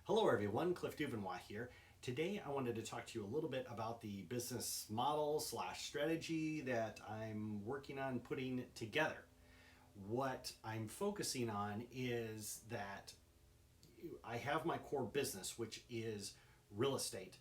Hello everyone, Cliff Duvernois here. Today I wanted to talk to you a little bit about the business model slash strategy that I'm working on putting together. What I'm focusing on is that I have my core business, which is real estate.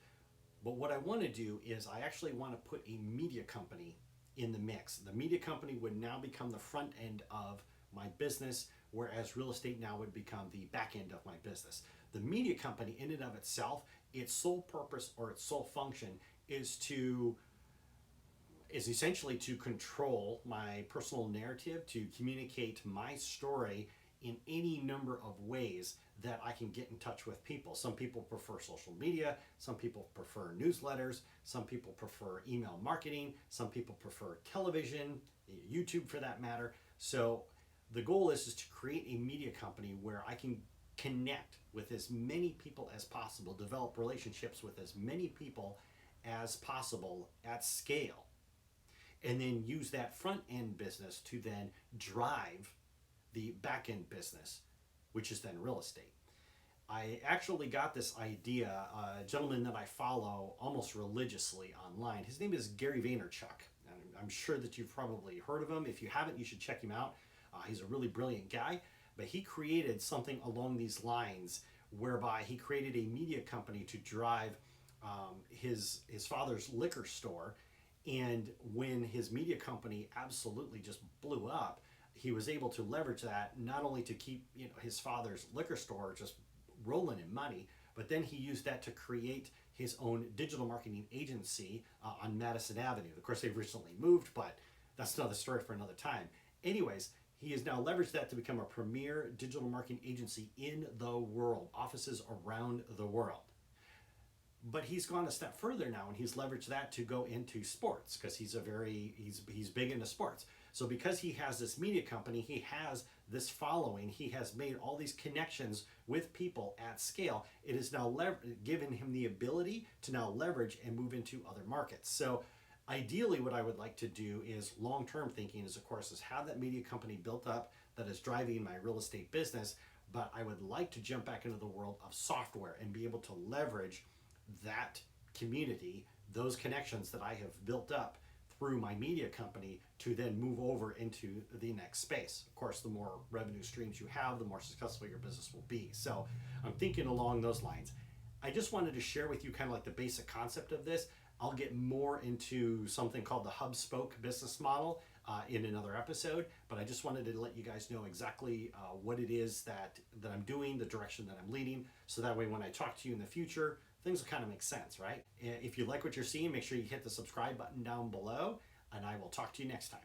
But what I want to do is I actually want to put a media company in the mix. The media company would now become the front end of my business, whereas real estate now would become the back end of my business. The media company in and of itself, its sole purpose or its sole function is essentially to control my personal narrative, to communicate my story in any number of ways that I can get in touch with people. Some people prefer social media, some people prefer newsletters, some people prefer email marketing, some people prefer television, YouTube for that matter. So the goal is to create a media company where I can connect with as many people as possible, develop relationships with as many people as possible at scale, and then use that front end business to then drive the back end business, which is then real estate. I actually got this idea, a gentleman that I follow almost religiously online. His name is Gary Vaynerchuk. I'm sure that you've probably heard of him. If you haven't, you should check him out. He's a really brilliant guy, but he created something along these lines whereby he created a media company to drive his father's liquor store. And when his media company absolutely just blew up, he was able to leverage that not only to keep his father's liquor store just rolling in money, but then he used that to create his own digital marketing agency on Madison Avenue. Of course, they've recently moved, but that's another story for another time. Anyways, he has now leveraged that to become a premier digital marketing agency in the world, offices around the world. But he's gone a step further now, and he's leveraged that to go into sports because he's big into sports. So because he has this media company, he has this following, he has made all these connections with people at scale. It has now given him the ability to now leverage and move into other markets. So ideally what I would like to do is long-term thinking is, of course, is have that media company built up that is driving my real estate business, but I would like to jump back into the world of software and be able to leverage that community, those connections that I have built up through my media company to then move over into the next space. Of course, the more revenue streams you have, the more successful your business will be. So I'm thinking along those lines. I just wanted to share with you kind of like the basic concept of this. I'll get more into something called the hub spoke business model in another episode, but I just wanted to let you guys know exactly what it is that I'm doing, the direction that I'm leading, so that way when I talk to you in the future, things will kind of make sense, right? If you like what you're seeing, make sure you hit the subscribe button down below, and I will talk to you next time.